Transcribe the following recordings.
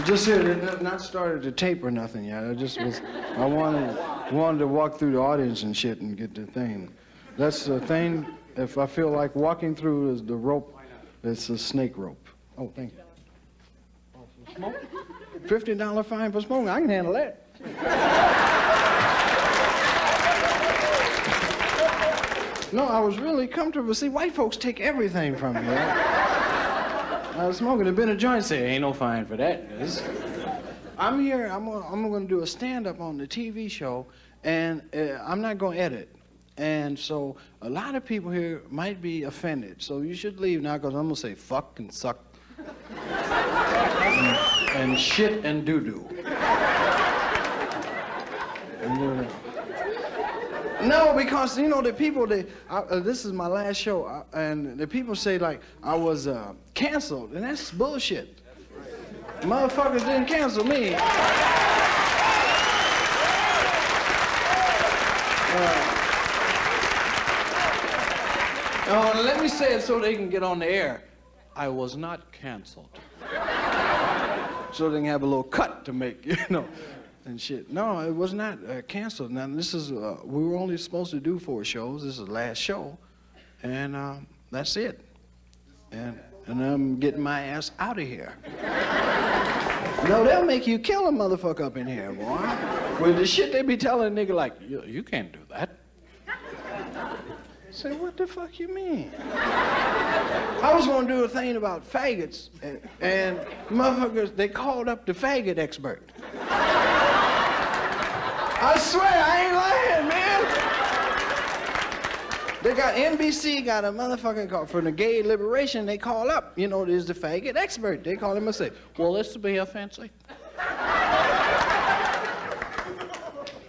Just here, not started to tape or nothing yet. I wanted to walk through the audience and shit and get the thing. That's the thing. If I feel like walking through the rope, it's a snake rope. Oh, thank you. Oh, for smoke? $50 fine for smoking. I can handle that. No, I was really comfortable. See, white folks take everything from me. I was smoking a bin of joint, say, ain't no fine for that. I'm here, I'm gonna do a stand-up on the TV show, and I'm not gonna edit. And so a lot of people here might be offended. So you should leave now, because I'm gonna say fuck and suck and shit and doo-doo. No, because, you know, the people, this is my last show, and the people say, like, I was canceled, and that's bullshit. Motherfuckers didn't cancel me. Let me say it so they can get on the air. I was not canceled. So they can have a little cut to make, you know. And shit. No, it was not canceled. Now, this is, we were only supposed to do 4 shows. This is the last show. And that's it. And I'm getting my ass out of here. No, they'll make you kill a motherfucker up in here, boy. With the shit they be telling a nigga like, you can't do that. I say, what the fuck you mean? I was gonna do a thing about faggots, and motherfuckers, they called up the faggot expert. I swear, I ain't lying, man. They got NBC, got a motherfucker called for the gay liberation. They call up, you know, there's the faggot expert. They call him and say, well, this will be a fancy.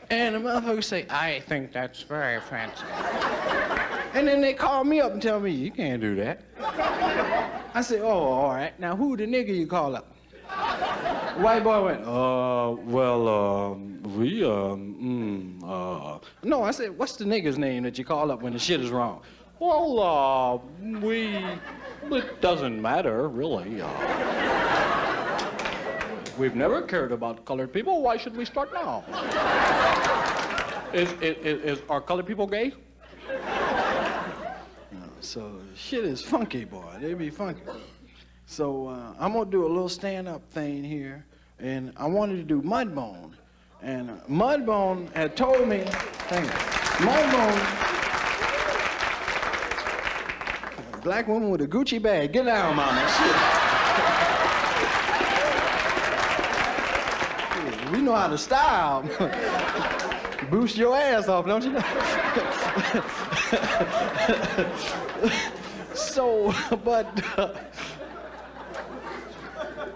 And the motherfucker say, I think that's very fancy. And then they call me up and tell me, you can't do that. I say, oh, all right. Now, who the nigga you call up? White boy went, No, I said, what's the nigga's name that you call up when the shit is wrong? Well, it doesn't matter, really. We've never cared about colored people. Why should we start now? Are colored people gay? So shit is funky, boy. They be funky. So I'm gonna do a little stand-up thing here, and I wanted to do Mudbone. And Mudbone had told me, Mudbone, a black woman with a Gucci bag. Get down, mama. Shit. We know how to style. Boost your ass off, don't you know? So, but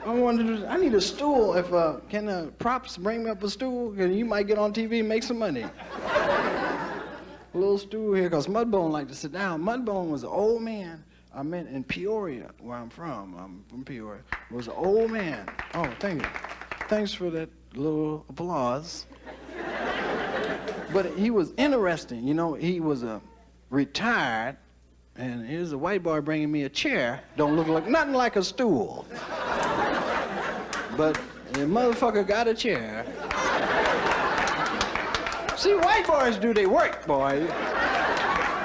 I need a stool. If can the props bring me up a stool? You might get on TV and make some money. A little stool here, because Mudbone liked to sit down. Mudbone was an old man I met in Peoria, where I'm from. I'm from Peoria. Was an old man. Oh, thank you. Thanks for that little applause. But he was interesting. You know, he was retired, and here's a white boy bringing me a chair. Don't look like nothing like a stool. But the motherfucker got a chair. See, white boys do their work, boy.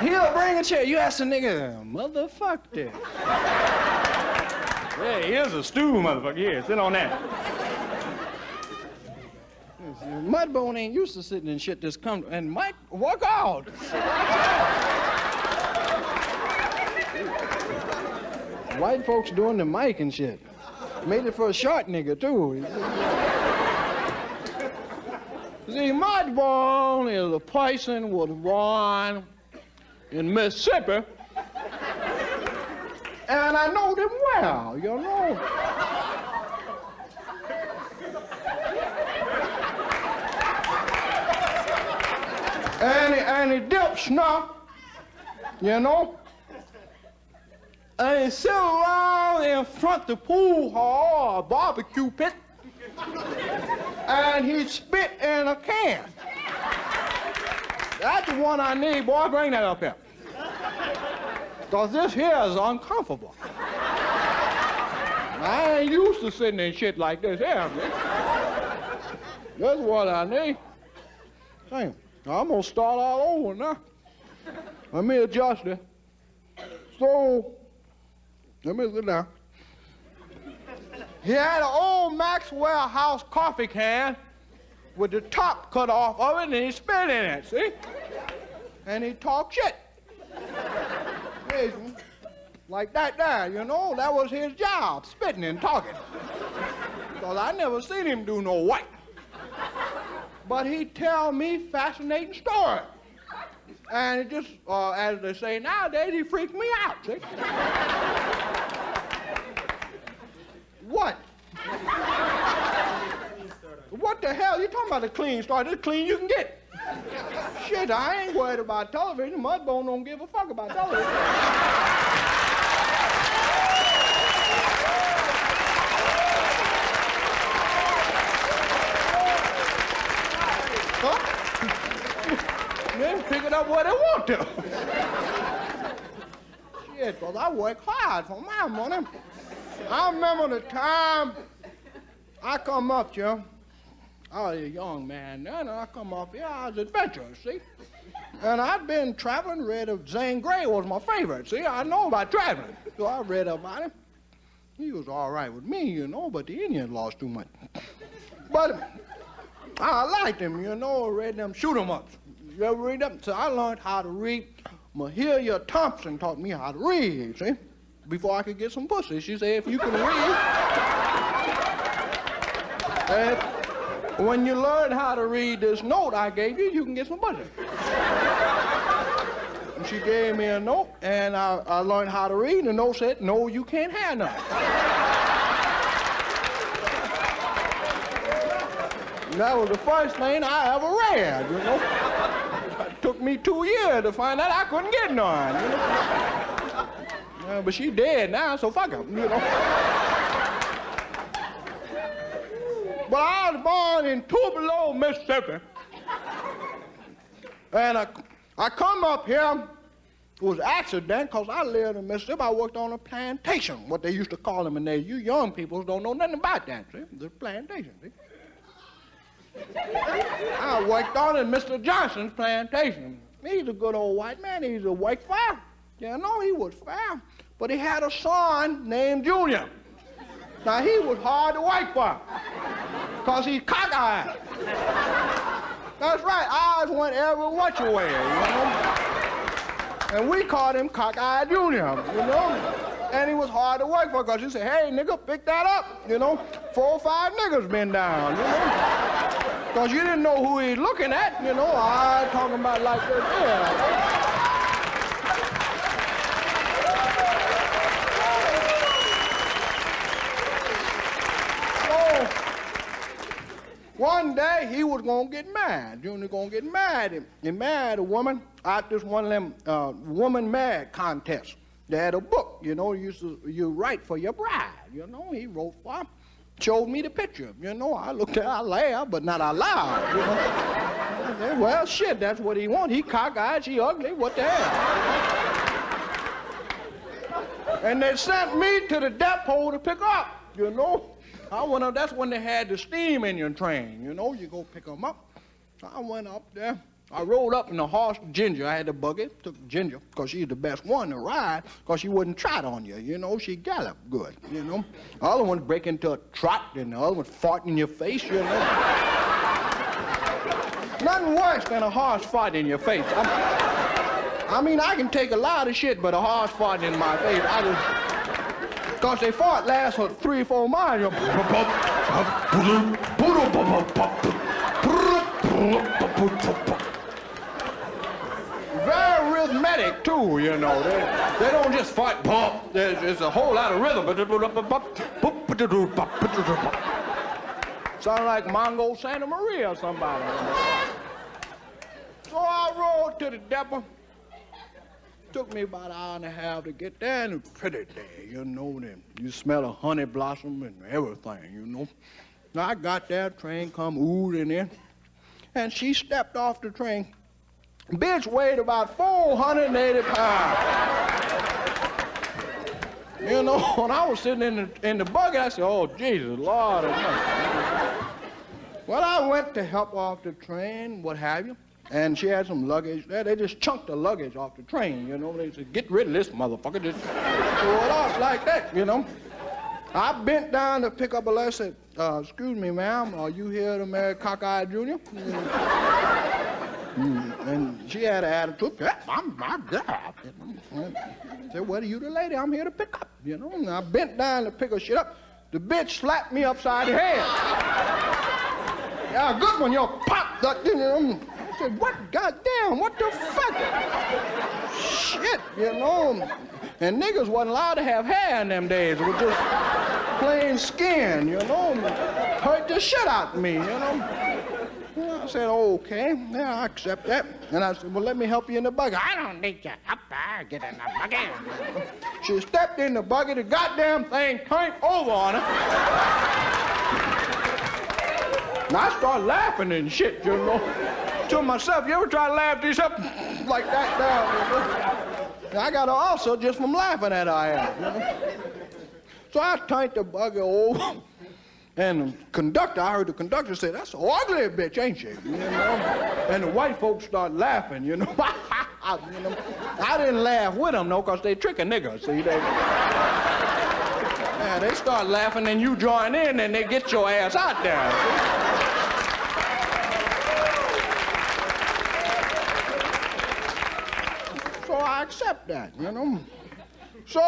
He'll bring a chair. You ask a nigga, motherfucker. Hey, here's a stool, motherfucker. Here, sit on that. Mudbone ain't used to sitting in shit this comfortable. And Mike, walk out. White folks doing the mic and shit. Made it for a short nigga, too. See, Mudbone is a person was born in Mississippi. And I know them well, you know. And he dips now, you know. And he sit around in front of the pool hall or barbecue pit. And he spit in a can. That's the one I need, boy. Bring that up here. Because this here is uncomfortable. I ain't used to sitting in shit like this here. That's what I need. Hey, I'm gonna start all over now. Let me adjust it. So, let me sit down. He had an old Maxwell House coffee can with the top cut off of it, and he spit in it, see? And he talked shit. Like that there, you know, that was his job, spitting and talking. Because I never seen him do no white. But he tell me fascinating stories. And it just, as they say nowadays, he freaked me out, see? What? What the hell? You talking about a clean start? This clean you can get. Shit, I ain't worried about television. Mudbone don't give a fuck about television. Huh? They pick it up where they want to. Shit, because I work hard for my money. I remember the time I come up here. I was a young man then, and I come up here, I was adventurous, see? And I'd been traveling, read of Zane Grey was my favorite, see? I know about traveling, so I read about him. He was all right with me, you know, but the Indians lost too much. But I liked him, you know, read them shoot 'em ups. You ever read them? So I learned how to read. Mahalia Thompson taught me how to read, see? Before I could get some pussy. She said, if you can read, when you learn how to read this note I gave you, you can get some pussy. And she gave me a note, and I learned how to read, and the note said, no, you can't have none. That was the first thing I ever read, you know. It took me 2 years to find out I couldn't get none, you know. But she dead now, so fuck her, you know. But I was born in Tupelo, Mississippi. And I come up here, it was an accident, because I lived in Mississippi. I worked on a plantation, what they used to call them in there. You young people don't know nothing about that, see? The plantation, see? I worked on it, Mr. Johnson's plantation. He's a good old white man. He's a white fair. You know, he was fair. But he had a son named Junior. Now, he was hard to work for, because he's cockeyed. That's right, eyes went every which way, you know. And we called him Cockeyed Junior, you know. And he was hard to work for, because he said, hey, nigga, pick that up, you know. 4 or 5 niggas been down, you know. Because you didn't know who he's looking at, you know. I talking about like this here. One day, he was going to get mad. Junior going to get mad. He married a woman out this one of them woman marriage contests. They had a book, you know, you write for your bride. You know, he wrote for her, showed me the picture. You know, I looked at her, I laughed, but not out loud. You know? I said, well, shit, that's what he want. He cockeyed, she ugly, what the hell? And they sent me to the depot to pick up, you know. I went up, that's when they had the steam engine train, you know, you go pick them up. I went up there. I rode up in the horse, Ginger. I had the buggy, took Ginger, because she's the best one to ride, because she wouldn't trot on you, you know. She galloped good, you know. The other one break into a trot, and the other one fart in your face, you know. Nothing worse than a horse fart in your face. I mean, I can take a lot of shit, but a horse fart in my face, because they fart last for 3 or 4 miles. Very rhythmic, too, you know. They don't just fart, bump. There's a whole lot of rhythm. Sound like Mongo Santa Maria or somebody. So I rode to the depot. Took me about an hour and a half to get there, and it was pretty day, you know. You smell of honey blossom and everything, you know. Now I got there, train come oozing in, and she stepped off the train. Bitch weighed about 480 pounds. You know, when I was sitting in the buggy, I said, oh, Jesus, Lord. Well, I went to help her off the train, what have you, and she had some luggage there. They just chunked the luggage off the train, you know. They said, get rid of this motherfucker. Just throw it off like that, you know. I bent down to pick up a letter. I said, excuse me, ma'am, are you here to marry Cockeye Jr.? And she had an attitude. Yeah, I'm my God. I said, well, you the lady I'm here to pick up, you know. And I bent down to pick her shit up. The bitch slapped me upside the head. Yeah, good one, you pop that, you know. I said, what, goddamn, what the fuck? Shit, you know. And niggas wasn't allowed to have hair in them days. It was just plain skin, you know. Hurt the shit out of me, you know. Well, I said, okay, yeah, I accept that. And I said, well, let me help you in the buggy. I don't need you up there. Get in the buggy. She stepped in the buggy. The goddamn thing turned over on her. And I started laughing and shit, you know. To myself, you ever try to laugh this up like that down, you know? I got an ulcer just from laughing at her ass, you know. So I turned the buggy over. And the conductor, I heard the conductor say, that's an ugly bitch, ain't she? You know? And the white folks started laughing, you know. You know? I didn't laugh with them, though, because they tricking niggas, see? Yeah, they start laughing, and you join in, and they get your ass out there. So I accept that, you know. So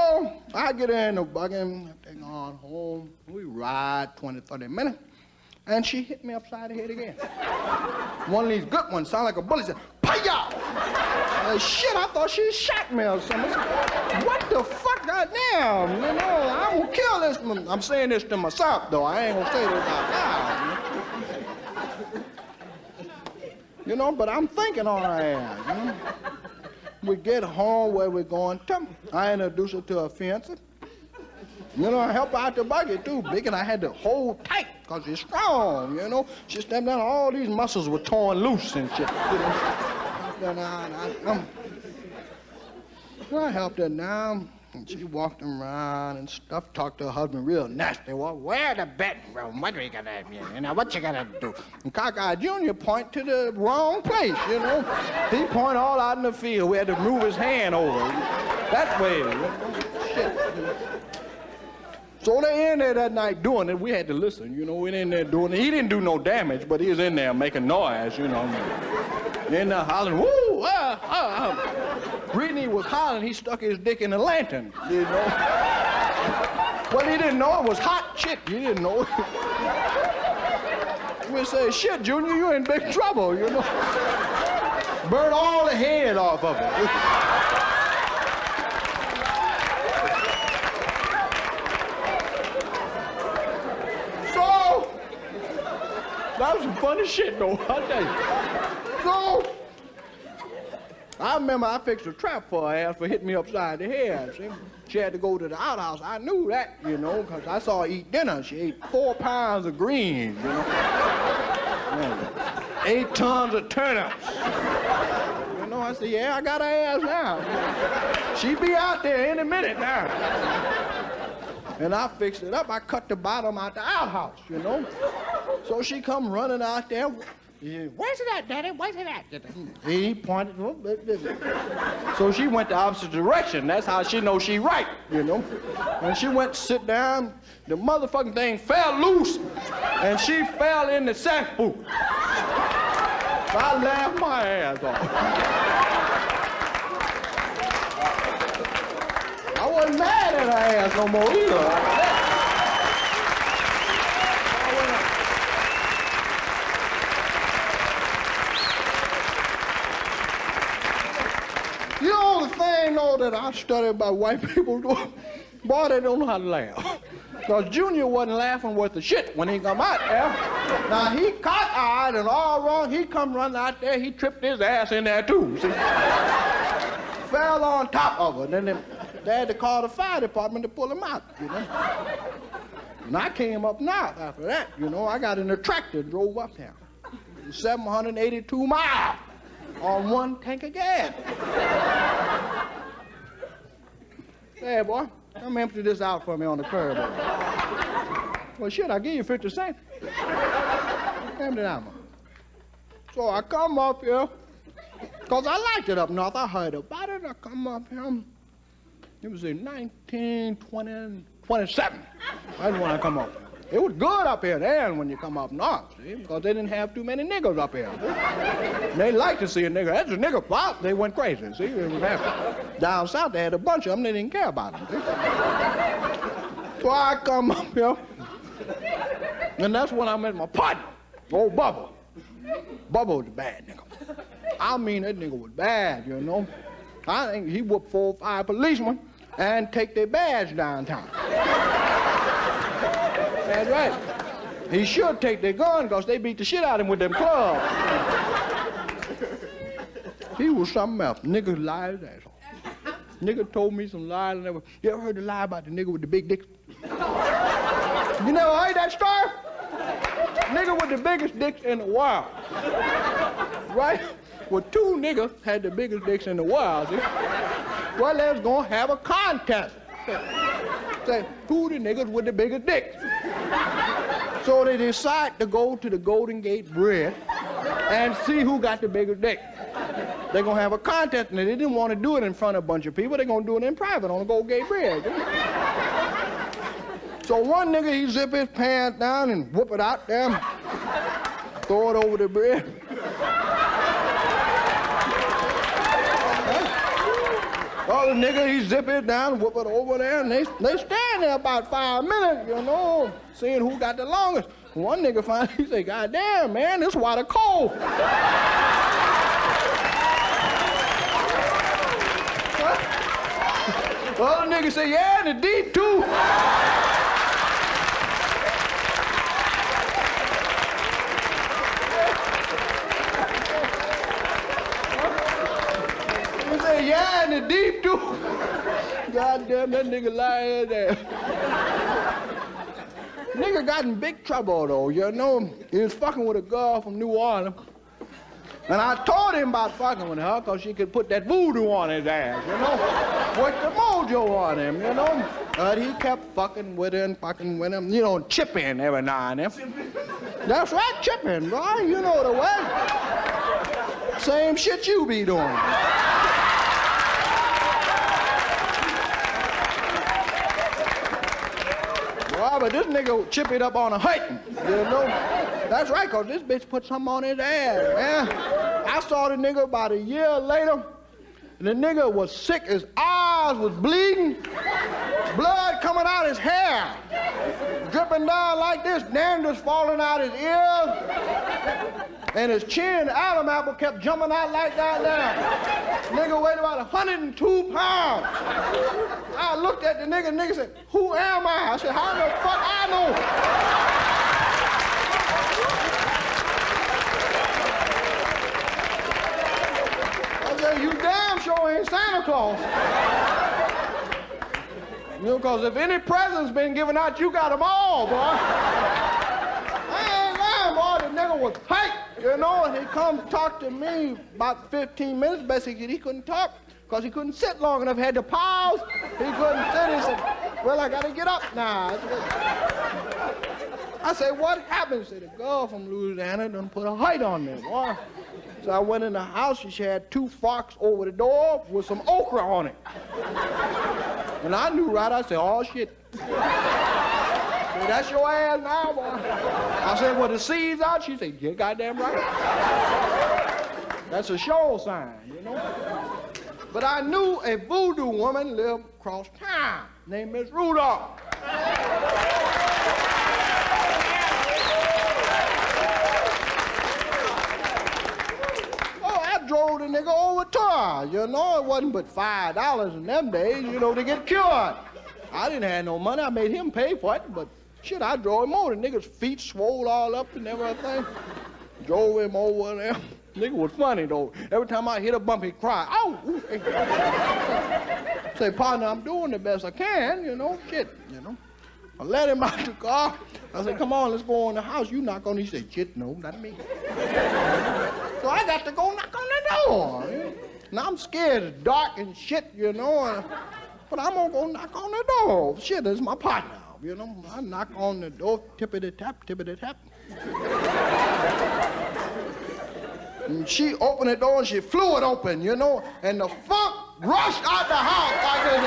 I get in the buggy and take on home. We ride 20, 30 minutes, and she hit me upside the head again. One of these good ones, sound like a bullet, said, Pryor! Shit, I thought she shot me or something. What the fuck, goddamn? You know, I'm gonna kill this one. I'm saying this to myself, though. I ain't gonna say this out loud. You know, but I'm thinking on her ass, you know. We get home where we're going to. I introduce her to her fiance. You know, I help her out the buggy too, big, and I had to hold tight because she's strong, you know. She stepped down, all these muscles were torn loose and shit. You know. I helped her down, and she walked around and stuff, talked to her husband real nasty. Well, where the bedroom? What are we gonna do? You know, what you gonna do? And Cockeye Jr. point to the wrong place, you know. He point all out in the field. We had to move his hand over. That way. You know? Shit. You know. So they in there that night doing it. We had to listen, you know. We in there doing it. He didn't do no damage, but he was in there making noise, you know. In there hollering, woo, Brittany was hollering, he stuck his dick in a lantern, you know. Well, he didn't know it was hot shit. He didn't know it. We say, shit, Junior, you in big trouble, you know. Burn all the head off of it. So, that was some funny shit, though, I'll tell you. So, I remember I fixed a trap for her ass for hitting me upside the head. See? She had to go to the outhouse. I knew that, you know, because I saw her eat dinner. She ate 4 pounds of greens, you know. And 8 tons of turnips. You know, I said, yeah, I got her ass now. She be out there any minute now. And I fixed it up. I cut the bottom out the outhouse, you know. So she come running out there. Yeah, where's it at, Daddy? Where's it at? He pointed. So she went the opposite direction. That's how she knows she right, you know. And she went to sit down. The motherfucking thing fell loose, and she fell in the sack boot. I laughed my ass off. I wasn't mad at her ass no more either. You know the thing, though, that I study about white people, boy, they don't know how to laugh. Because Junior wasn't laughing worth the shit when he come out there. Now, he cock-eyed and all wrong. He come running out there. He tripped his ass in there, too, see? Fell on top of her. Then they had to call the fire department to pull him out, you know. And I came up north after that, you know. I got in a tractor, drove up there. 782 miles. On 1 tank of gas. Hey, boy, Come empty this out for me on the curb. Well, shit, I'll give you 50 cents. Empty it out, man. So I come up here, because I liked it up north. I heard about it. I come up here. It was in 1927. That's when I come up. It was good up here then when you come up north, see, because they didn't have too many niggers up here. They liked to see a nigger. That's a nigger plot. They went crazy, see. It was happy. Down south, they had a bunch of them. They didn't care about them, see. So I come up here, and that's when I met my partner, old Bubba. Bubba was a bad nigga. I mean, that nigga was bad, you know. I think he whooped 4 or 5 policemen and take their badge downtown. That's right. He should take their gun because they beat the shit out of him with them clubs. He was something else. Nigga lied his ass off. Nigga told me some lies. You ever heard the lie about the nigga with the big dick? You never heard that story? Nigga with the biggest dicks in the world. Right? Well, 2 niggas had the biggest dicks in the world, see? Well, they was gonna have a contest. Say, who the niggas with the biggest dicks? So they decide to go to the Golden Gate Bridge and see who got the biggest dick. They're gonna have a contest, and they didn't want to do it in front of a bunch of people. They're gonna do it in private on the Golden Gate Bridge. So one nigga, he zip his pants down and whoop it out there, throw it over the bridge. Other nigga, he zip it down, whoop it over there, and they stand there about 5 minutes, you know, seeing who got the longest. One nigga finally, he say, God damn, man, this water cold. Other nigga say, yeah, the deep too. Yeah, in the deep too. God damn, that nigga lying there. Nigga got in big trouble though, you know. He was fucking with a girl from New Orleans. And I told him about fucking with her because she could put that voodoo on his ass, you know. Put the mojo on him, you know. But he kept fucking with him, you know, chipping every now and then. That's right, chipping, bro. You know the way. Same shit you be doing. Well, but this nigga chip it up on a hunting, you know? That's right, because this bitch put something on his ass, man. I saw the nigga about a year later, and the nigga was sick, his eyes was bleeding, blood coming out his hair, dripping down like this, dandruff falling out his ears, and his chin, the Adam apple, kept jumping out like that now. Nigga weighed about 102 pounds. I looked at the nigga said, who am I? I said, how the fuck I know? I said, you damn sure ain't Santa Claus. You know, because if any presents been given out, you got them all, boy. I ain't lying, boy. The nigga was tight, you know, and he come talk to me about 15 minutes. Basically, he couldn't talk because he couldn't sit long enough. He had to pause. He couldn't sit. He said, well, I got to get up now. I said, what happened? He said, the girl from Louisiana done put a height on me, boy. So I went in the house. She had 2 forks over the door with some okra on it. And I knew right. I said, oh, shit. Said, that's your ass now, boy. I said, well, the seeds out? She said, yeah, goddamn right. That's a sure sign, you know. But I knew a voodoo woman lived across town named Miss Rudolph. Oh, I drove the nigga over to her, you know. It wasn't but $5 in them days, you know, to get cured. I didn't have no money. I made him pay for it, but shit, I drove him over. The nigga's feet swole all up and everything. Drove him over there. Nigga was funny, though. Every time I hit a bump, he'd cry. Ow! Say, partner, I'm doing the best I can, you know. Shit, you know. I let him out the car. I said, come on, let's go in the house. You knock on it. He said, shit, no, not me. So I got to go knock on the door. Now I'm scared. It's dark and shit, you know. But I'm gonna go knock on the door. Shit, this is my partner, you know. I knock on the door, tippity-tap, tippity-tap. And she opened the door and she flew it open, you know, and the funk rushed out the house like this.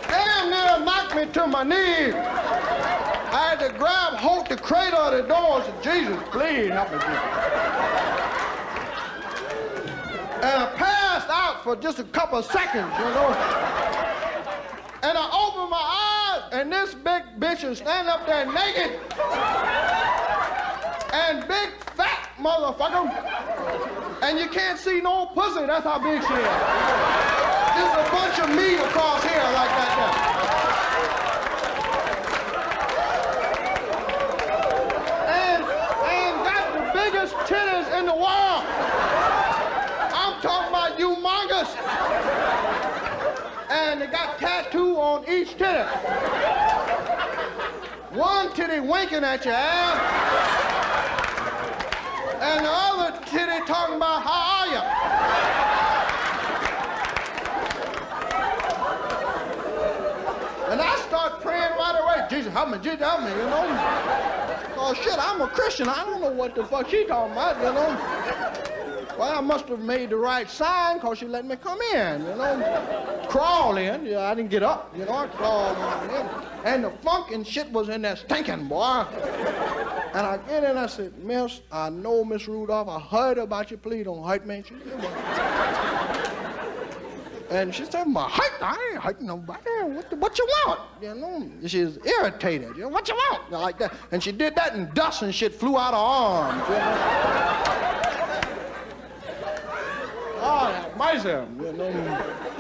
Damn near knocked me to my knees. I had to grab hold the cradle of the door and say, Jesus, please help me, Jesus. And I passed out for just a couple of seconds, you know. And I opened my eyes, and this big bitch is standing up there naked. And big fat motherfucker. And you can't see no pussy, that's how big she is. Just a bunch of meat across here like that there. And got the biggest titties in the world. I'm talking about humongous. And they got tattoo on each titty. One titty winking at your ass. And the other titty talking about, how are you? And I start praying right away, Jesus, help me, you know? Oh, shit, I'm a Christian. I don't know what the fuck she talking about, you know? Well, I must have made the right sign because she let me come in, you know? Crawl in. Yeah, I didn't get up, you know? I crawled on in. And the funk and shit was in there stinking, boy. And I get in, I said, Miss, I know, Miss Rudolph, I heard about you. Please don't hurt me. She said, well. And she said, I ain't hurting nobody. What you want? You know, she's irritated. You know, what you want? You know, like that. And she did that, and dust and shit flew out her arms. You know? Oh, have mercy. You know?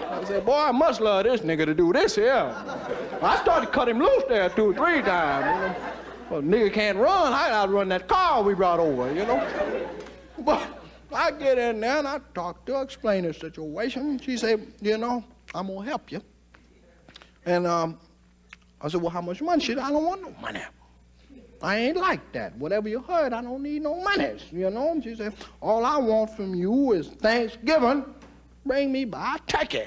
I said, boy, I must love this nigga to do this here. I started to cut him loose there 2 or 3 times. You know? Well, nigga can't run. I gotta run that car we brought over, you know? But I get in there and I talk to her, explain the situation. She said, you know, I'm gonna help you. And I said, well, how much money? She said, I don't want no money. I ain't like that. Whatever you heard, I don't need no money, you know? She said, all I want from you is Thanksgiving, bring me by a turkey.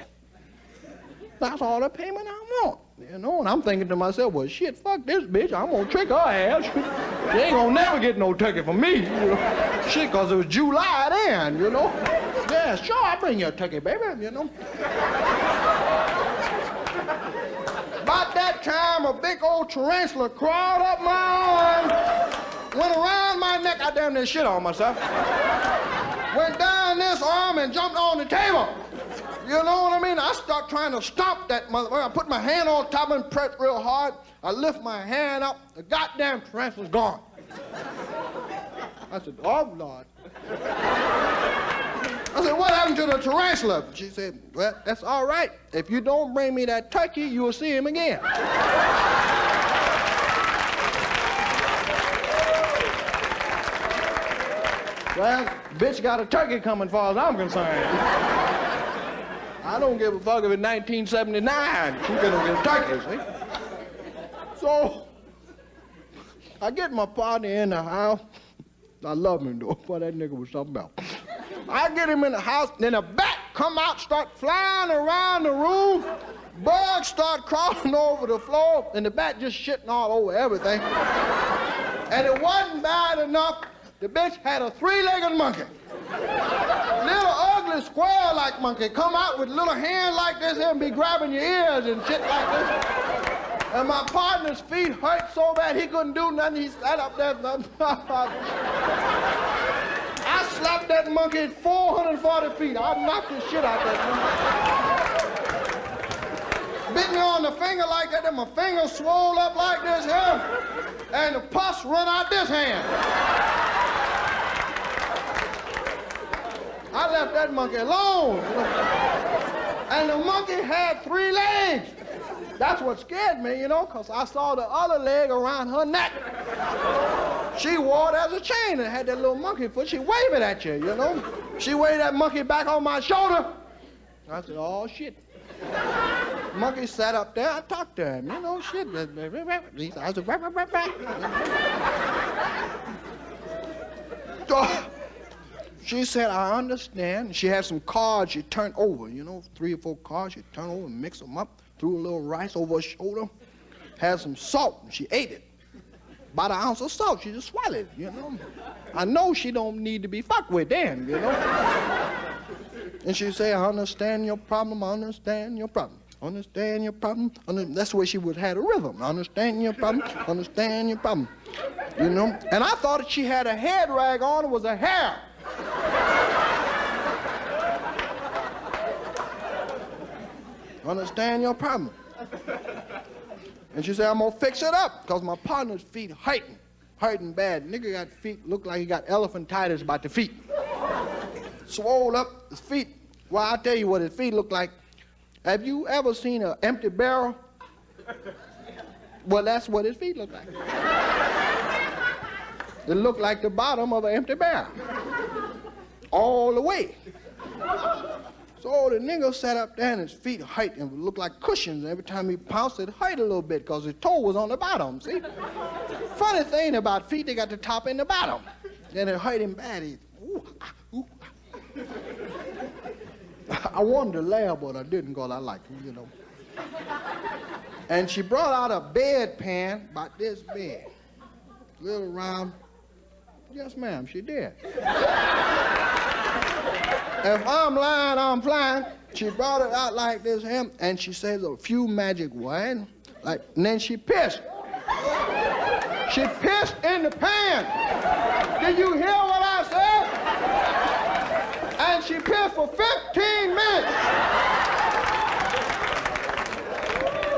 That's all the payment I want. You know, and I'm thinking to myself, well, shit, fuck this bitch. I'm gonna trick her ass. She ain't gonna never get no turkey from me, you know. Shit, cause it was July then, you know. Yeah, sure, I'll bring you a turkey, baby, you know. About that time, a big old tarantula crawled up my arm, went around my neck. I damn near shit on myself. Went down this arm and jumped on the table. You know what I mean? I start trying to stop that motherfucker. I put my hand on top and press real hard. I lift my hand up. The goddamn tarantula's gone. I said, oh, Lord. I said, what happened to the tarantula? She said, well, that's all right. If you don't bring me that turkey, you'll see him again. Well, bitch got a turkey coming, as far as I'm concerned. I don't give a fuck if it's 1979. She's gonna get a turkey, see? So, I get my partner in the house. I love him, though. Boy, that nigga was something else. I get him in the house, then a bat come out, start flying around the room. Bugs start crawling over the floor, and the bat just shitting all over everything. And it wasn't bad enough. The bitch had a 3-legged monkey. Little ugly squirrel-like monkey come out with little hands like this and be grabbing your ears and shit like this. And my partner's feet hurt so bad he couldn't do nothing. He sat up there. I slapped that monkey at 440 feet. I knocked the shit out of that monkey. Bit me on the finger like that, and my finger swole up like this here, and the pus run out this hand. I left that monkey alone. And the monkey had 3 legs. That's what scared me, you know, because I saw the other leg around her neck. She wore it as a chain and had that little monkey foot. She waved it at you, you know. She waved that monkey back on my shoulder. I said, oh, shit. Monkey sat up there. I talked to him, you know, shit. I said, She said, I understand. She had some cards she turned over, 3 or 4 cards she turned over and mixed them up, threw a little rice over her shoulder, had some salt, and she ate it. About an ounce of salt, she just swallowed it, I know she don't need to be fucked with then, And she said, I understand your problem, I understand your problem. Understand your problem. That's where she would have had a rhythm. Understand your problem, understand your problem. And I thought that she had a head rag on, it was a hair. Understand your problem. And she said, I'm gonna fix it up, because my partner's feet hurting bad. Nigga got feet, look like he got elephantitis about the feet. Swole up his feet. Well, I'll tell you what his feet look like. Have you ever seen an empty barrel? Well, that's what his feet look like. It looked like the bottom of an empty barrel. All the way. So the nigga sat up there and his feet hurt and looked like cushions. And every time he pounced, it hurt a little bit because his toe was on the bottom, see? Funny thing about feet, they got the top and the bottom. Then it hurt him bad. He, ooh, ooh. I wanted to laugh, but I didn't because I liked him, And she brought out a bedpan about this big. Little round. Yes, ma'am, she did. If I'm lying, I'm flying. She brought it out like this, and she says a few magic words, and then she pissed. She pissed in the pan. Did you hear what I said? And she pissed for 15 minutes.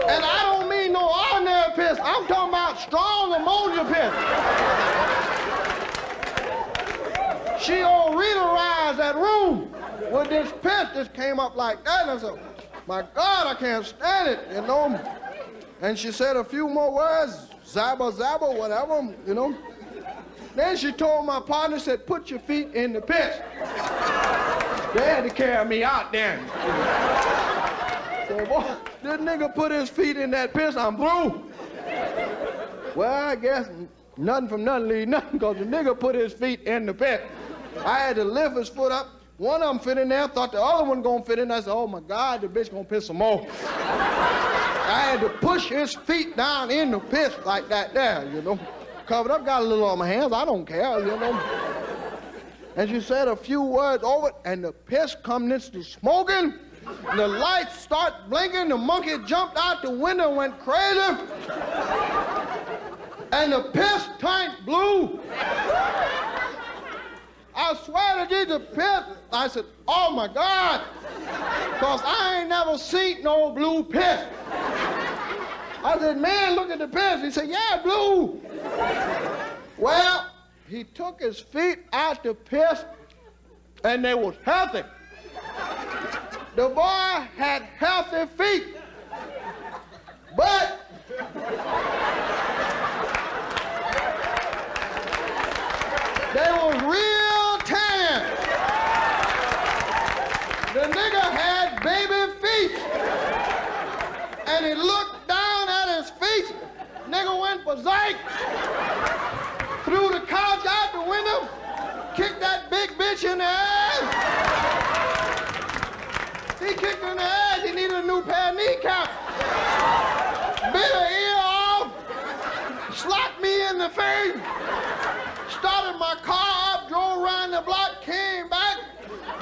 And I don't mean no ordinary piss. I'm talking about strong ammonia piss. She Rita-rized that room with this piss. This came up like that. And I said, my God, I can't stand it, And she said a few more words, zabba, zabba, whatever, Then she told my partner, said, put your feet in the piss. They had to carry me out then. So, boy, this nigga put his feet in that piss, I'm through. Well, I guess nothing from nothing leaves nothing, because the nigga put his feet in the piss. I had to lift his foot up. One of them fit in there, thought the other one gonna fit in. I said, oh my God, the bitch gonna piss some more. I had to push his feet down in the piss like that there, Covered up, got a little on my hands, I don't care, And she said a few words over it, and the piss come into smoking. The lights start blinking, the monkey jumped out the window and went crazy. And the piss turned blue. I swear to Jesus, the piss. I said, oh my God, because I ain't never seen no blue piss. I said, man, look at the piss. He said, yeah, blue. Well, he took his feet out the piss, and they was healthy. The boy had healthy feet, but they was real tan. The nigga had baby feet, and he looked down at his feet. Nigga went berserk, threw the couch out the window, kicked that big bitch in the ass. He kicked her in the ass, he needed a new pair of kneecaps. Bit her ear off, slapped me in the face, started my car up, drove around the block, came back,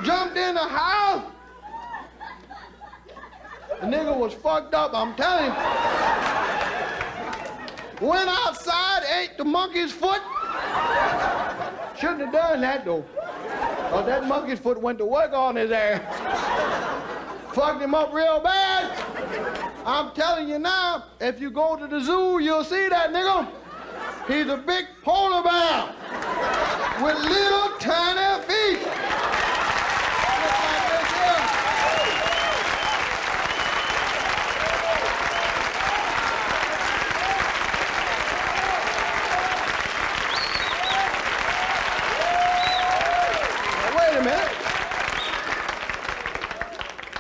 jumped in the house. The nigga was fucked up, I'm telling you. Went outside, ate the monkey's foot. Shouldn't have done that though. Cause that monkey's foot went to work on his ass. Fucked him up real bad. I'm telling you now, if you go to the zoo, you'll see that nigga. He's a big polar bear with little tiny feet. Now, wait a minute.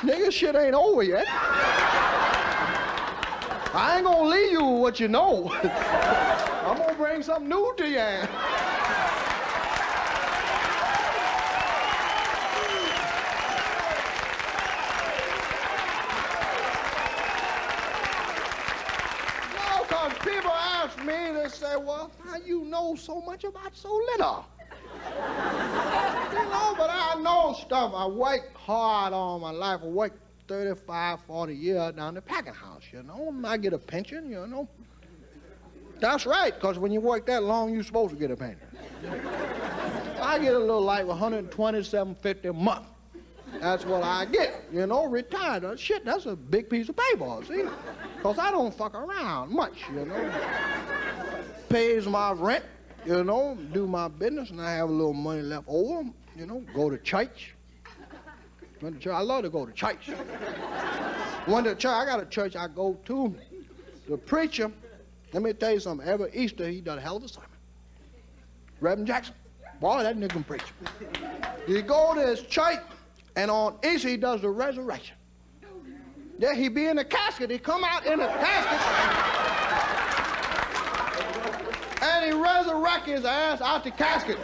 Nigga, shit ain't over yet. I ain't gonna leave you with what you know. I'm gonna bring something new to you. because people ask me, they say, well, how you know so much about so little? But I know stuff. I worked hard all my life. I worked 35, 40 years down the packing house, I get a pension, That's right, because when you work that long, you're supposed to get a pension. I get a little like $127.50 a month. That's what I get, retired. Shit, that's a big piece of paper, see? Because I don't fuck around much, Pays my rent, do my business, and I have a little money left over, go to church. I love to go to church. Went to church, I got a church I go to. The preacher, let me tell you something, every Easter he does a hell of a sermon. Reverend Jackson, boy, that nigga can preach. You go to his church, and on Easter he does the resurrection. Yeah, he be in the casket, he come out in the casket, and he resurrect his ass out the casket.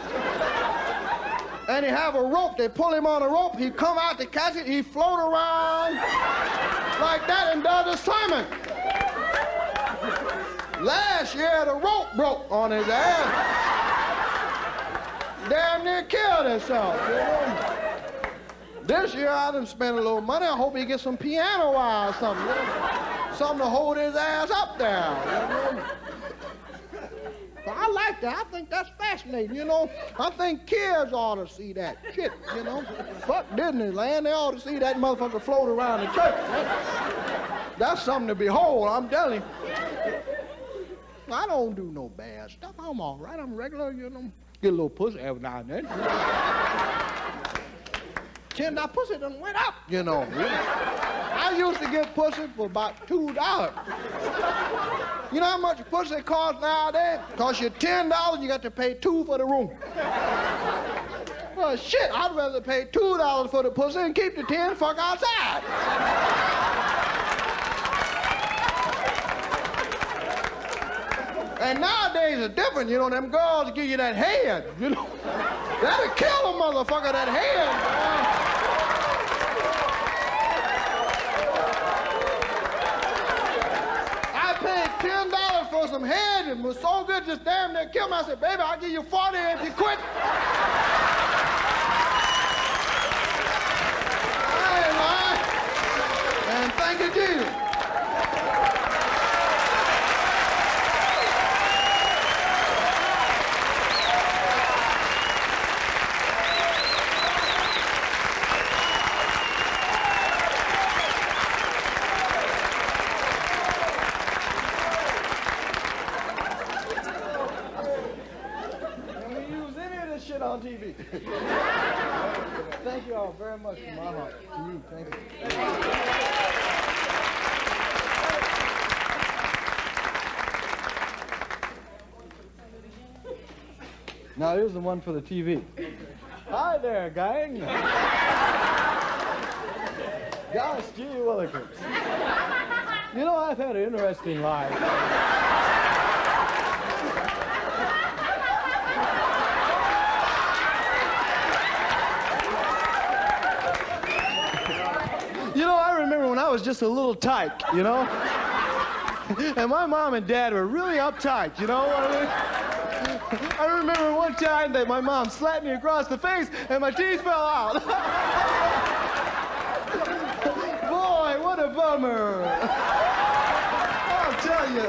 And he have a rope, they pull him on a rope, he come out the casket, he float around like that and does a sermon. Last year the rope broke on his ass. Damn near killed himself, This year I done spent a little money, I hope he gets some piano wire or something, Something to hold his ass up there, I like that. I think that's fascinating, I think kids ought to see that shit, Fuck Disneyland, they ought to see that motherfucker float around the church. That's something to behold, I'm telling you. I don't do no bad stuff. I'm all right. I'm regular, Get a little pussy every now and then. $10 pussy done went up, I used to get pussy for about $2. You know how much pussy costs nowadays? Costs you $10, you got to pay $2 for the room. Well, shit, I'd rather pay $2 for the pussy and keep the 10 fuck outside. And nowadays it's different, them girls give you that head, That'll kill a motherfucker, that head, I paid $10 for some head, and it was so good, just damn near killed me. I said, baby, I'll give you 40 if you quit. I ain't lying. And thank you, Jesus. On TV. Thank you all very much from my heart to you. Thank you. Now here's the one for the TV. Hi there, gang. Gosh, gee willikers. I've had an interesting life. I remember when I was just a little tyke, And my mom and dad were really uptight, I remember one time that my mom slapped me across the face and my teeth fell out. Boy, what a bummer. I'll tell you.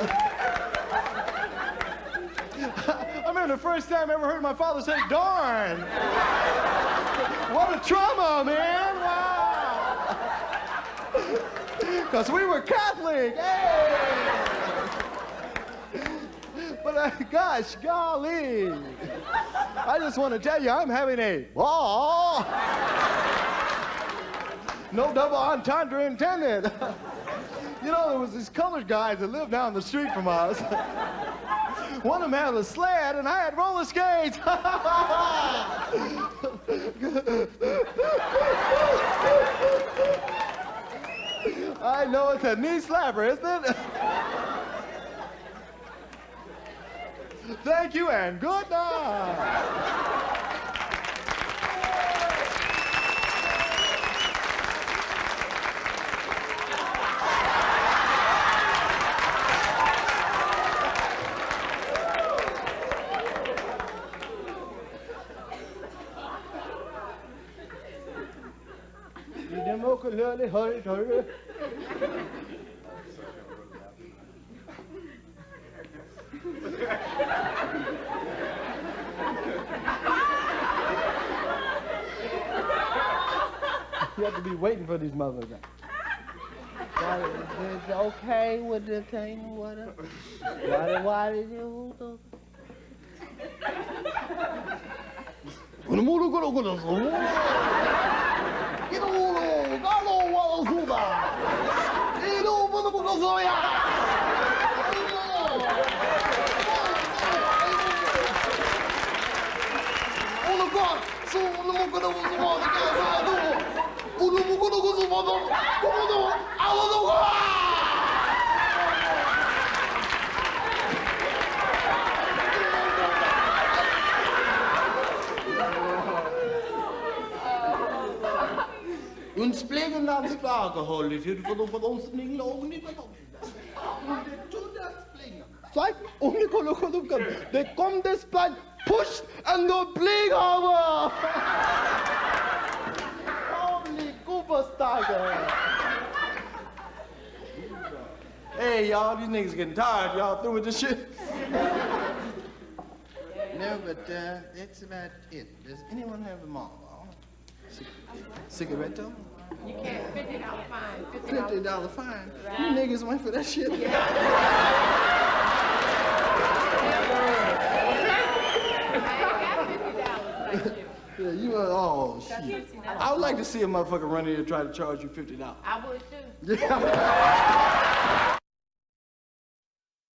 I remember the first time I ever heard my father say, darn. What a trauma, man. Wow. Because we were Catholic. Hey! But gosh, golly. I just want to tell you, I'm having a ball. No double entendre intended. There was these colored guys that lived down the street from us. One of them had a sled, and I had roller skates. I know it's a knee slapper, isn't it? Thank you and good night. hurry. You have to be waiting for these motherfuckers. It's okay with the thing, whatever. Why did you do? Uns plegen aan sprake houden, voor de ons niet lopen niet meer op. Zij ongelukkig kan. De komt des plan push en de pleeg houden. Holy Cooperstager. Hey y'all, these niggas getting tired. Y'all through with this shit? No, but that's about it. Does anyone have a mom? Cigaretto? You can't, $50 fine. $50 fine? Right. You niggas went for that shit? Yeah. I ain't got $50, thank you. Yeah, you oh shit. I would like to see a motherfucker run in here and try to charge you $50. I would too. Yeah.